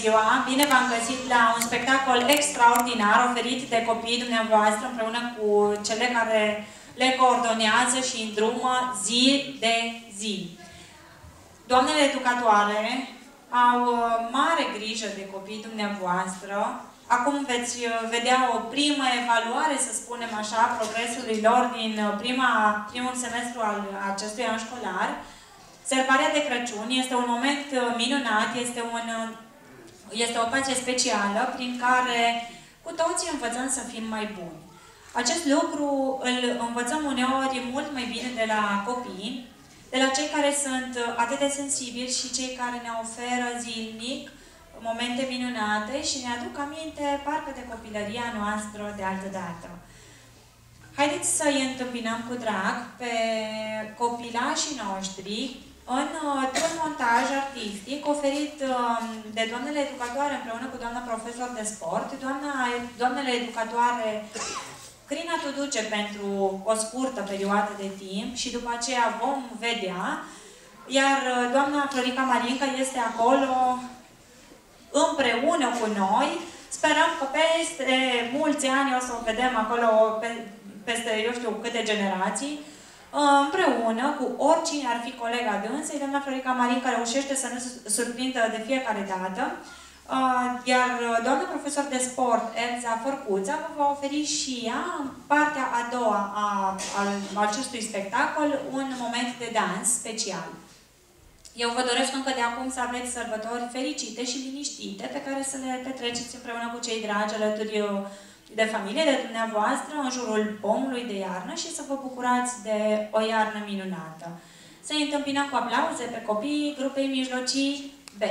Bine v-am găsit la un spectacol extraordinar oferit de copiii dumneavoastră împreună cu cele care le coordonează și îndrumă zi de zi. Doamnele educatoare au mare grijă de copiii dumneavoastră. Acum veți vedea o primă evaluare, să spunem așa, progresului lor din primul semestru al acestui an școlar. Sărbarea de Crăciun este un moment minunat, este o ocazie specială prin care cu toții învățăm să fim mai buni. Acest lucru îl învățăm uneori mult mai bine de la copii, de la cei care sunt atât de sensibili și cei care ne oferă zilnic momente minunate și ne aduc aminte parcă de copilăria noastră de altă dată. Haideți să-i întâmpinăm cu drag pe copilașii noștri într-un montaj artistic oferit de doamnele educatoare împreună cu doamna profesor de sport, doamnele educatoare Crina Tuduce pentru o scurtă perioadă de timp și după aceea vom vedea, iar doamna Florica Marinca este acolo împreună cu noi. Sperăm că peste mulți ani o să o vedem acolo, peste eu știu câte generații, împreună cu oricine ar fi colega dânsei. Doamna Florica Marinca reușește să ne surprindă de fiecare dată. Iar doamna profesor de sport, Elza Fărcuța, vă va oferi și ea, în partea a doua a acestui spectacol, un moment de dans special. Eu vă doresc încă de acum să aveți sărbători fericite și liniștite, pe care să le petreceți împreună cu cei dragi, alături de familie, de dumneavoastră, în jurul pomului de iarnă și să vă bucurați de o iarnă minunată. Să-i întâmpinăm cu aplauze pe copiii grupei mijlocii B.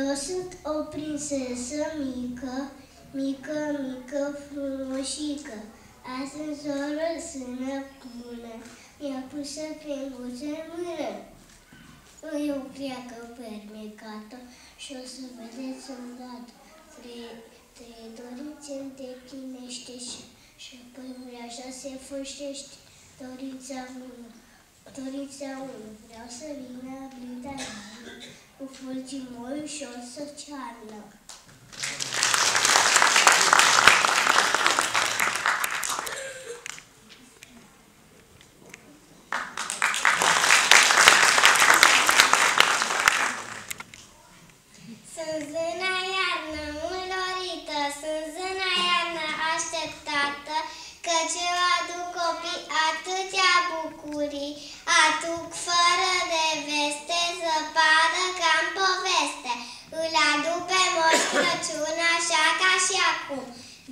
Eu sunt o prințesă mică, mică, mică, frumoșică. Azi în zoră sână bună, mi-a pus să crenguță în mână. Eu pleacă fermecată și o să vedeți îndată. Trei dorințe îndeplinește și apoi ureașa se fâșește. Dorința 1, vreau să vină blinda cu fulgi moi ușor să cearnă. Sunt zâna iarnă înlorită, sunt zâna iarnă așteptată, căci eu aduc copii atâtea bucurii, aduc fără de veste, zăpadă ca-n poveste. Îl aduc pe Moș Crăciun așa ca și acum.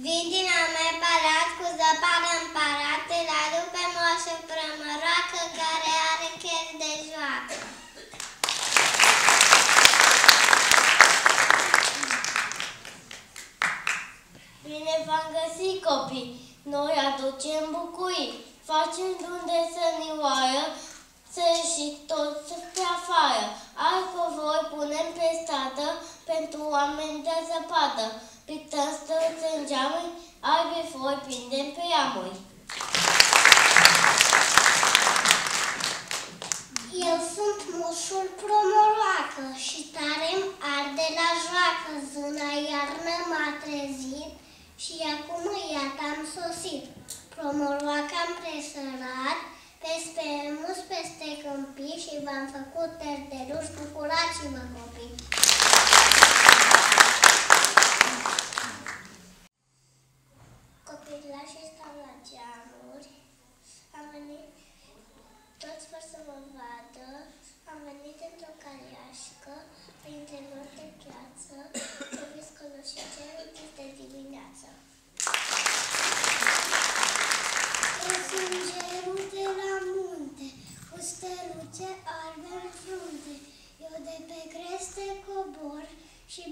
Vin din al meu palat cu zăpadă în palat, îl aduc pe Moș Prămăroacă care are chef de joacă. Bine v-am găsit, copii! Noi aducem bucurii, facem drum de sănioară, să și tot să pe afară. Alcovoi punem pe stradă pentru oameni de zăpadă. Pictăm stăți în geamuri, albi foi prindem pe iamuri. Eu sunt Moșul Promoroacă și tare-mi arde la joacă. Zâna iarnă m-a trezit și acum iată-am sosit. Promoroaca-am presărat peste mus, peste câmpii și v-am făcut terdeluși, bucurați-vă, copii! Copilașii stau la geamuri, am venit, toți vor să mă vadă, am venit într-o cariașcă, printre lor de piață, pe viscoloșice de dimineață. Eu sunt gerul de la munte, cu steluțe albe în frunte. Eu de pe creste cobor și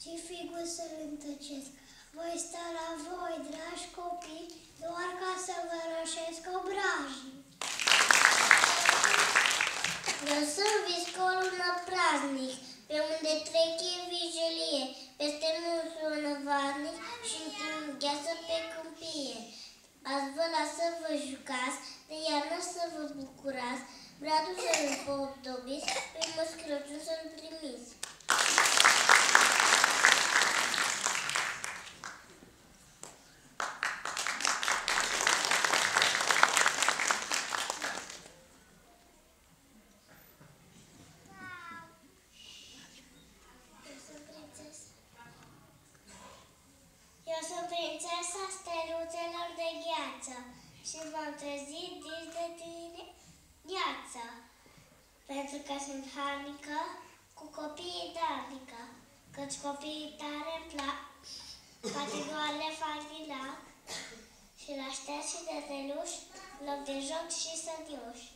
Ce figur să-l întăcesc? Voi sta la voi, dragi copii, doar ca să vă roșesc obrajii. Eu sunt viscolul praznic, pe unde trec e vigilie, peste munsul năvarnic și în timp gheață pe câmpie. Azi vă las să vă jucați, de iarnă să vă bucurați, bradul să-l împodobiți, pe Moș Crăciun să-l primiți. Eu sunt prințesa steluțelor de gheață și v-am trezit dis de dimineață. Pentru că sunt harnică, cu copiii darnică, căci copiii tare-mi plac, poate doar le fac din lac și la ștergi și de teluși, loc de joc și sănioși.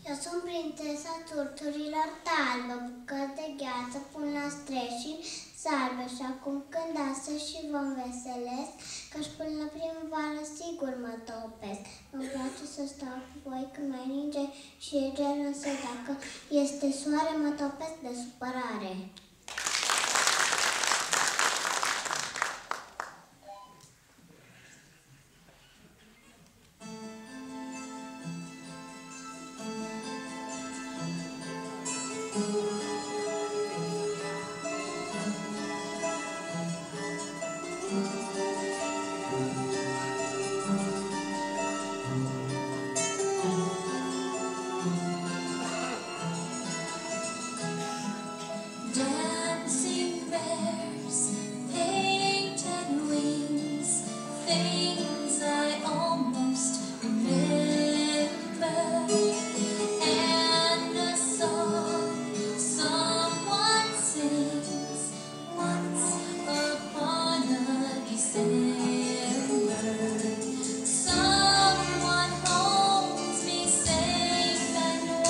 Eu sunt prințesa turturilor talbă, bucăți de gheață pun la streșini salbe și acum când asă și vă înveselesc, că-și până la primăvară sigur mă topesc. Îmi place să stau cu voi când mai ninge și e ger, însă dacă este soare mă topesc de supărare. Someone holds me safe and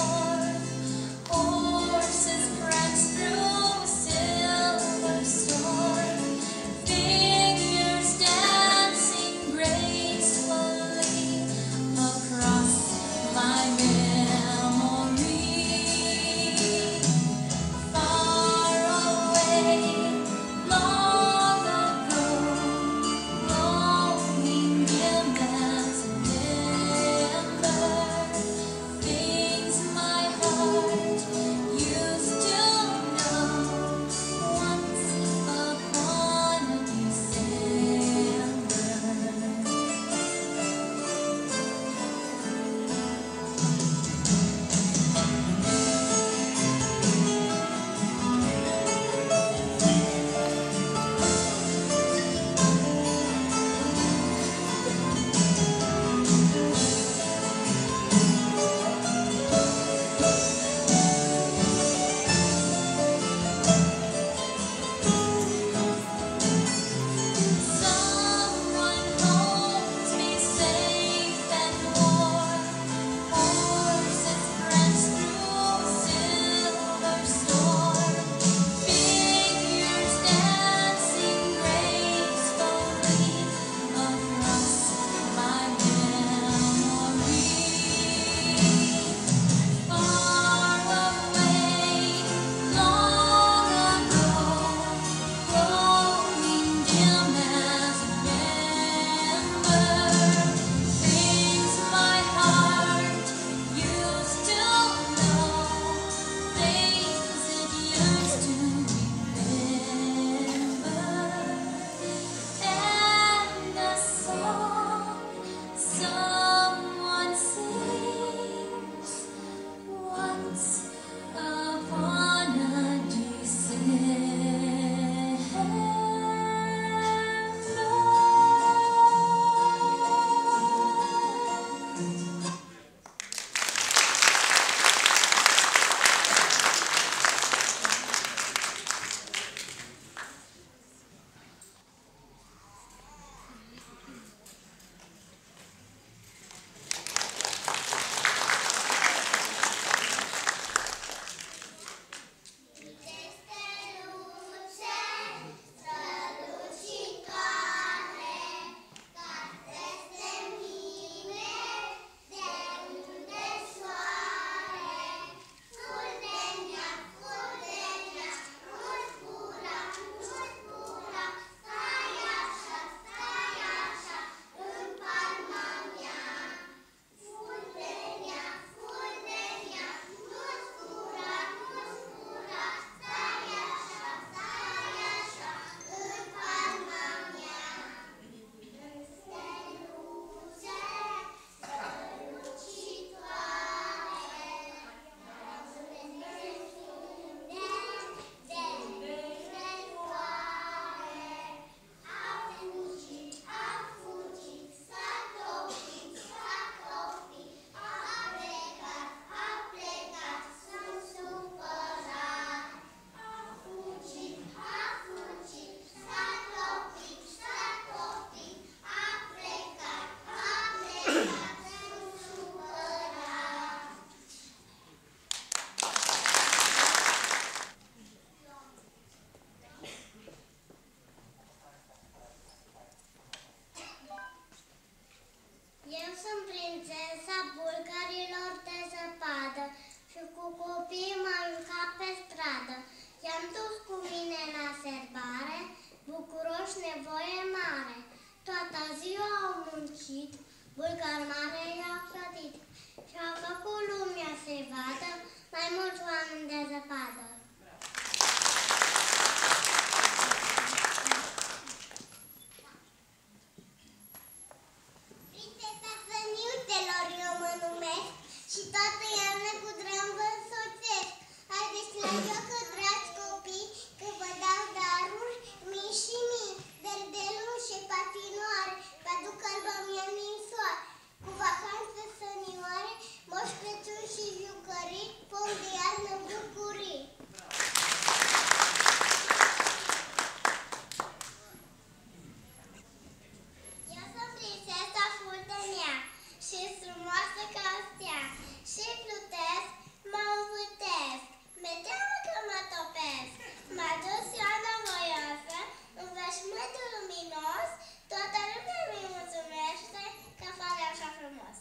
copiii m-am jucat pe stradă. I-am dus cu mine la serbare, bucuroși nevoie mare. Toată ziua au muncit, bulgar mare i-au clădit și-au făcut lumea să-i vadă mai mulți oameni de zăpadă. Prințesa Săniuțelor eu mă numesc și toată iarna cu drag vă însoțesc. Haideți la joacă, dragi copii, că vă dau daruri mii și mii, derdeluri și patinoare, vă aduc alba mea ninsoare. Cu vacanțe sănioare, Moș Crăciun și jucării, pom de iarnă bucurii. Eu sunt prințesa Fultenea și-s frumoasă ca o stea și plutesc, mă învârtesc, mi-e teamă că mă topesc. M-a dus Ioana voioasă în veșmântul luminos, toată lumea mi mulțumește că pare așa frumos.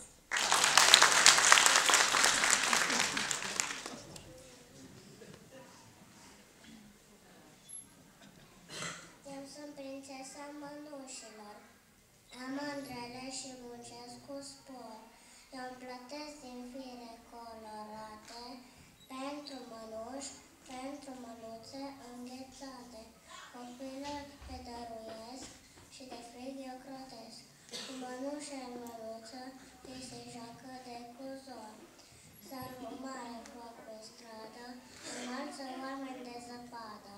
Eu sunt prințesa mănușilor, am mândrele și muncesc cu spor. Eu îmi plătesc din fire colorate, pentru mănuși, pentru mănuțe înghețate. Copilul pe dăruiesc și de frig eu crotesc. Cu mănușă în mănuță, ei se joacă de cuzor. Sărul mare foc pe stradă, înalță oameni de zăpadă.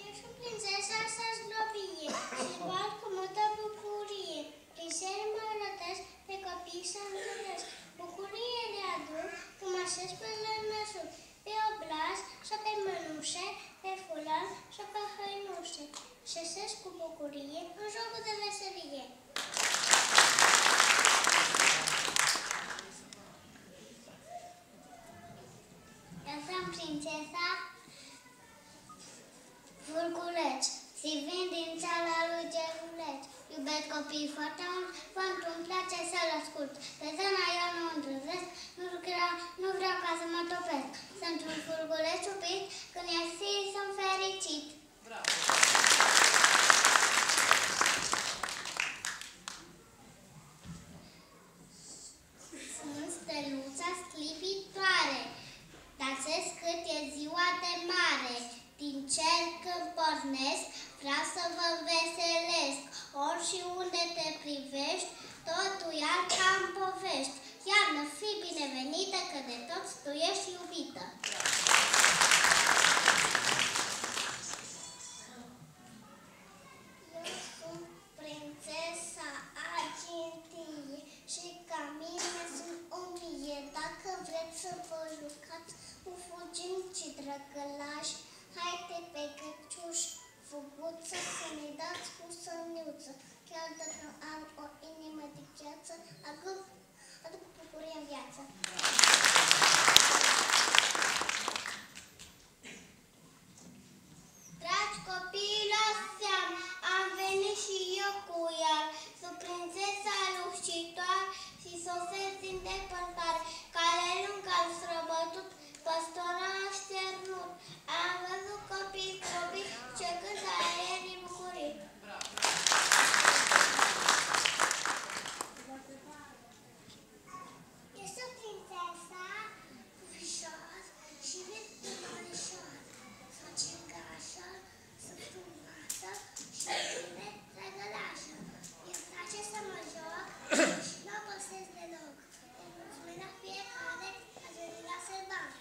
Eu sunt prințesa Săzlovie și bat cu multă bucurie. Prin seri mă rătesc, pe copii să întâlnesc. Bucurie le aduc când mă așez pe lănășul, pe oblaz și pe mănușe, pe fular și pe hăinușe. Șesesc cu bucurie în jocul de veselie. Eu sunt prințesa Vulculeci și vin din țara lui Geruleț. Iubesc copiii foarte mult, pentru îmi place să-l ascult. Pe zona eu nu îndrăzesc, nu vreau ca să mă topesc. Sunt un vulculeț iubit, când e zi sunt fericit. Bravo! Sunt steluța sclipitoare, dansez cât e ziua de mare. Din cer când pornesc, vreau să vă înveselesc. Ori și unde te privești, totul iar ca-n povești. Iarnă, fii binevenită, că de toți tu ești iubită. Eu sunt prințesa Argintiei și ca mine sunt 1000. Dacă vreți să vă jucați cu fuginți și drăgălași, haide pe căciuși, fuguță, să ne dați cu săniuță. Chiar dacă am o inimă de gheață, aduc bucurie în viață. Dragi copii, la seamă, am venit și eu cu iar. Sunt prințesa lușitoare și sosesc din depărtare. Cale lungă am străbătut, păstora așternut. Am văzut copii ce cântă aerii bucurii. Eu sunt prințesa ușor și vezi ușor. Sunt cingașă, sunt frumoasă și bine drăgălașă. Îmi place să mă joc și nu obosesc deloc. Îmi mulțumesc la fiecare, azi la serbare.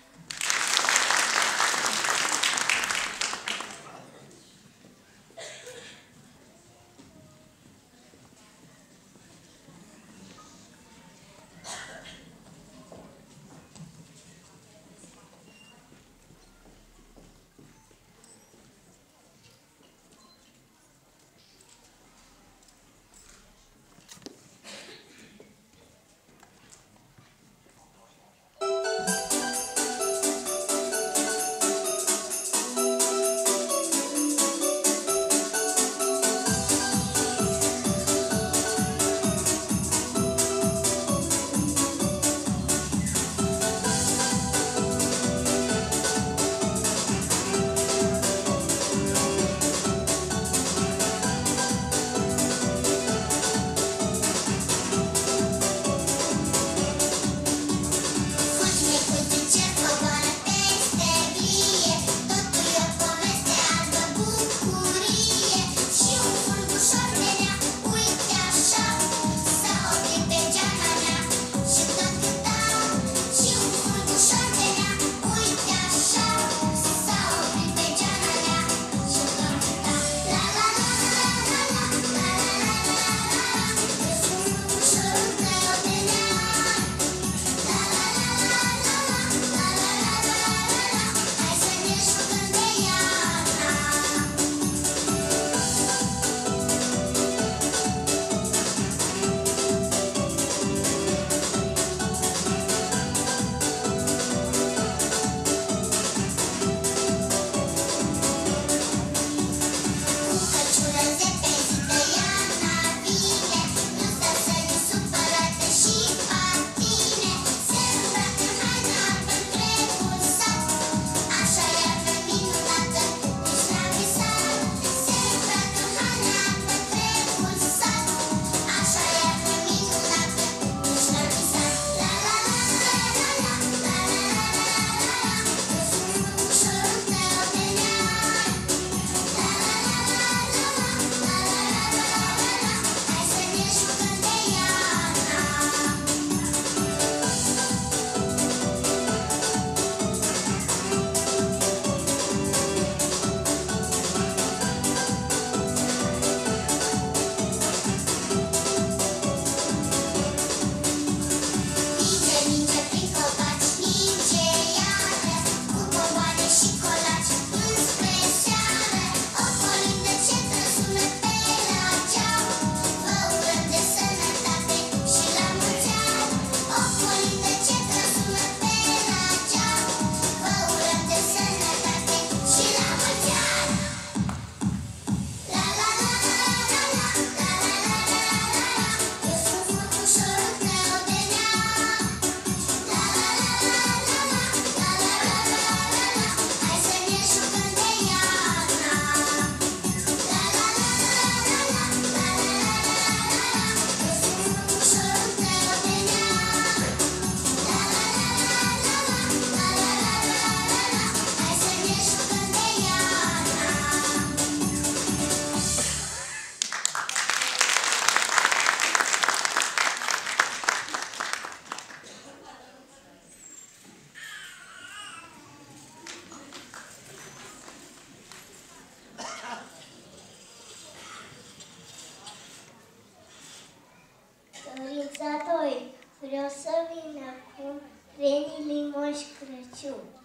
Crăciun.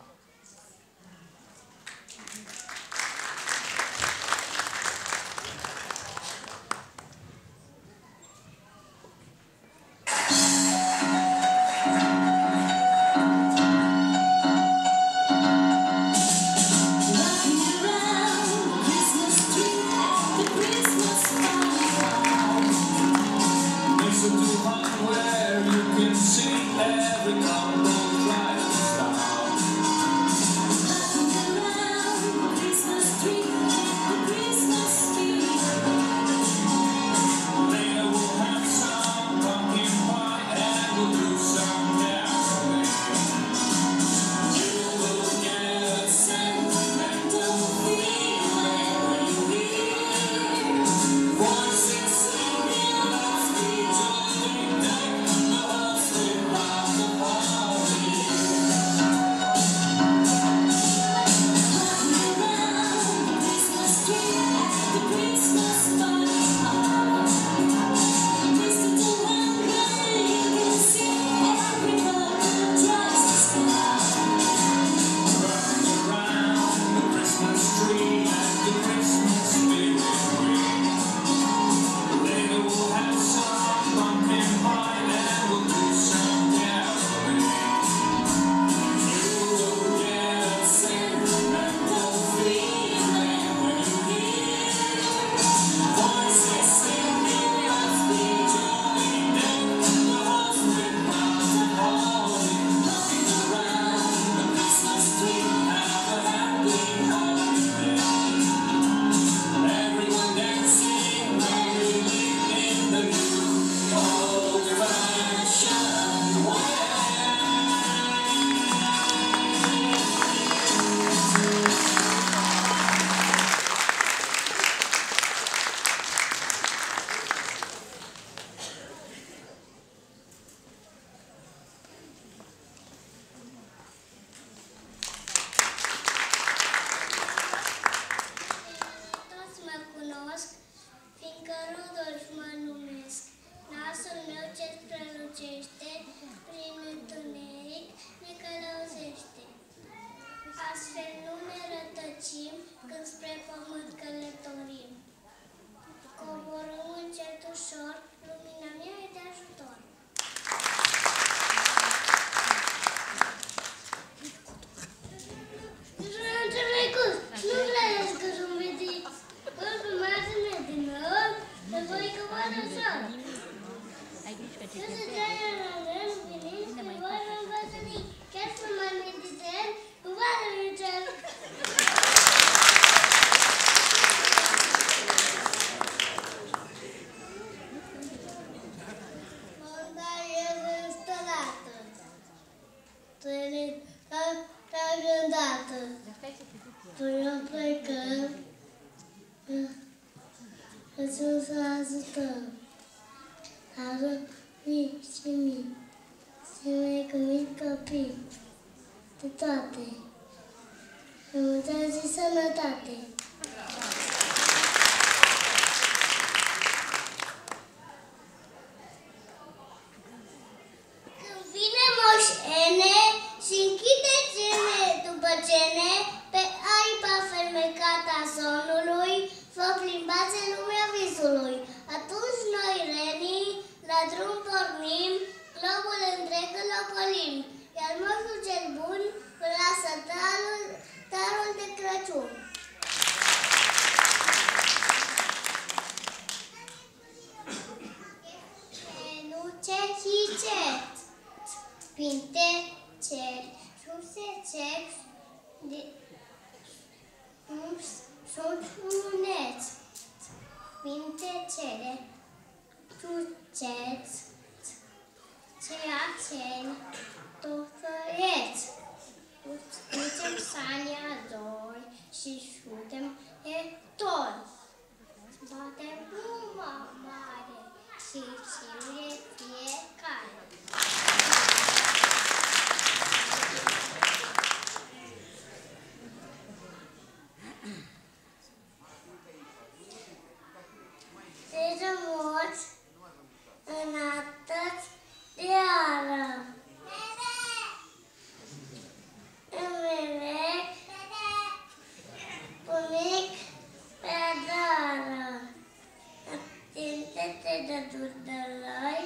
de dudălăi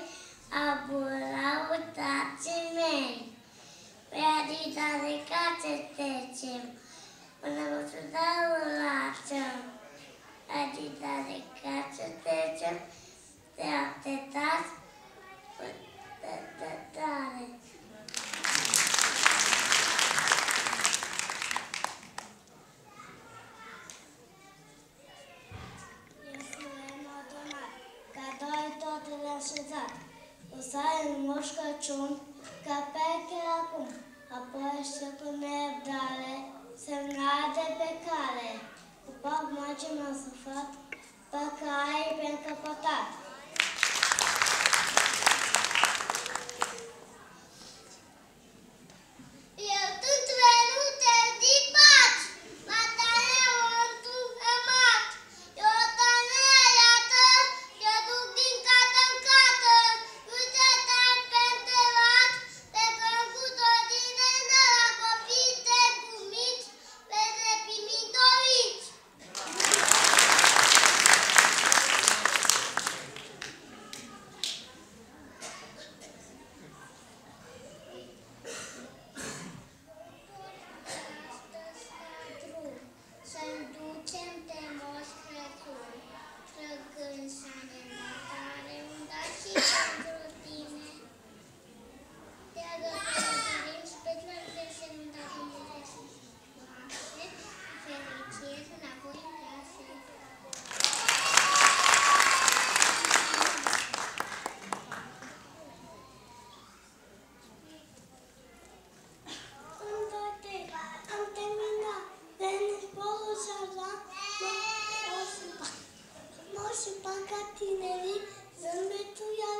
aburau tații mei. Pe adita de cațe trecem, până mă sudau lațăm. Adita de cațe trecem, te așteptați până tare. Toate le-a așezat. O să ai în Moș Crăciun ca peche acum, apoi aștept cu nerăbdare semnale de pe cale. Cu pac magii m-au suflat, pe cai pe încăpătat. Eu sunt venute din paci, batalea o întrumat. Eu iată, eu duc din cată în cată, uite te-ai pentelat, pe căcut o dinenă la copii de cumici, pe drepimii doriți. Să-l ducem pe Moș Crăciun, trăgând sane în datare, un dat și pentru tine. Te-agă pregătirim spețurile să nu dau Dumnezeu să-și noastre, fericire înapoi în case. Am terminat. Veni sporul și-a Moșul Paca tinerii, zâmbetul i-a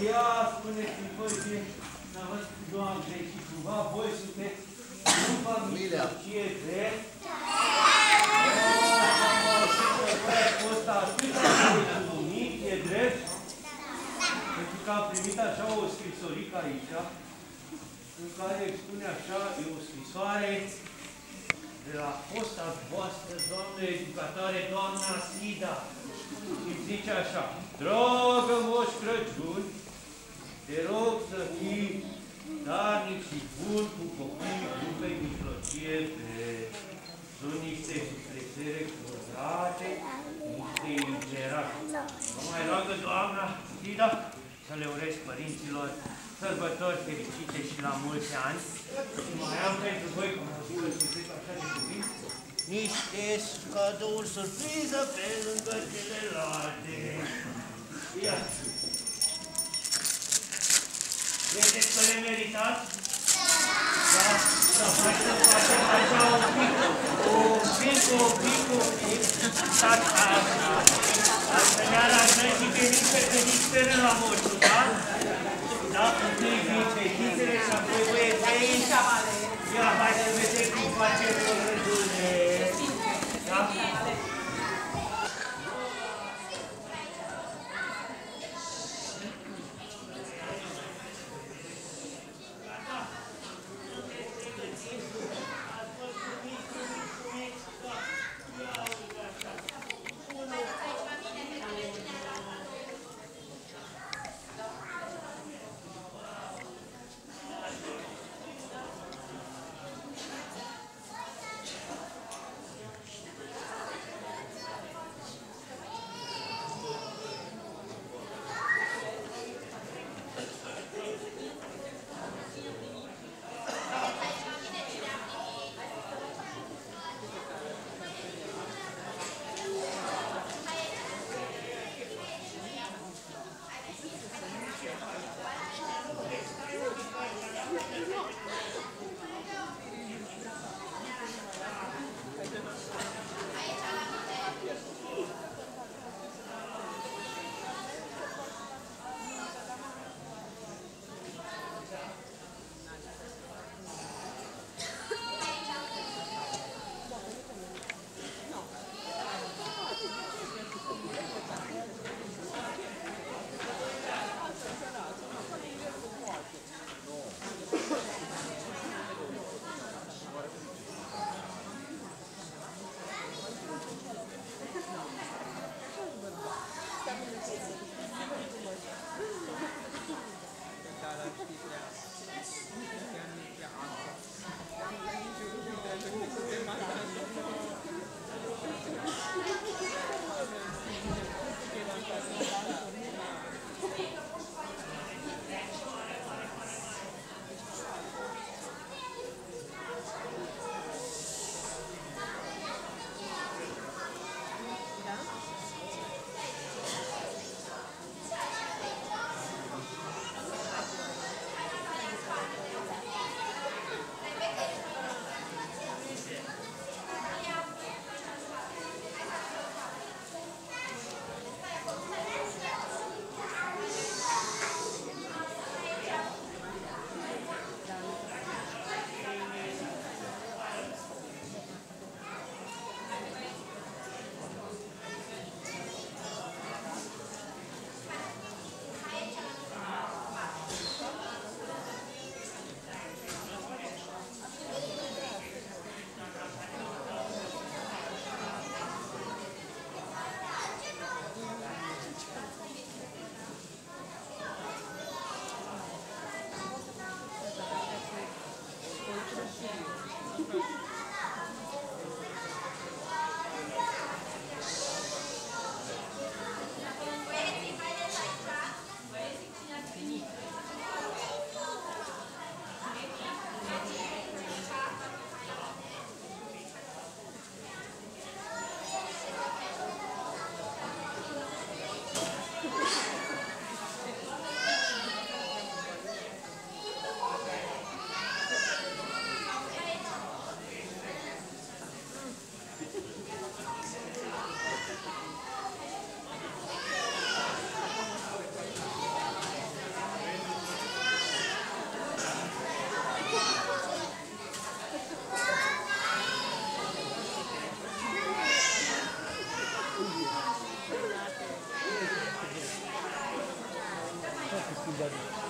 Ia, spuneți-mi voi ce n-aveți nu am greșit cumva, voi sunteți după mijlocie de... Ăsta atâta de numit, e drept? Pentru că am primit așa o scrisorică aici, în care spune așa, e o scrisoare de la fosta voastră, doamnă educatoare, doamna Sida. Și zice așa: dragă Moș Crăciun, te rog să fii darnic și bun cu copiii grupei mijlocie pe... Sunt niște sufletele curate, niște ingerați. Vă mai roagă doamna Sida să le urez părinților sărbători fericite și la mulți ani. Și mai am pentru voi, cum am zis, să zic așa de cuvinte, niște cadouri surpriză pe lângă celelalte. Ia! Vedeți că le meritați? Da? Da, hai să facem așa un pic. Așa. Să ne aranjăm și veniți pe veniți pe rând la moșul, da? Da? Întâi vin fetitele și apoi băieței. Ia, hai să vedem cum facem rândurile. Da? schimbare.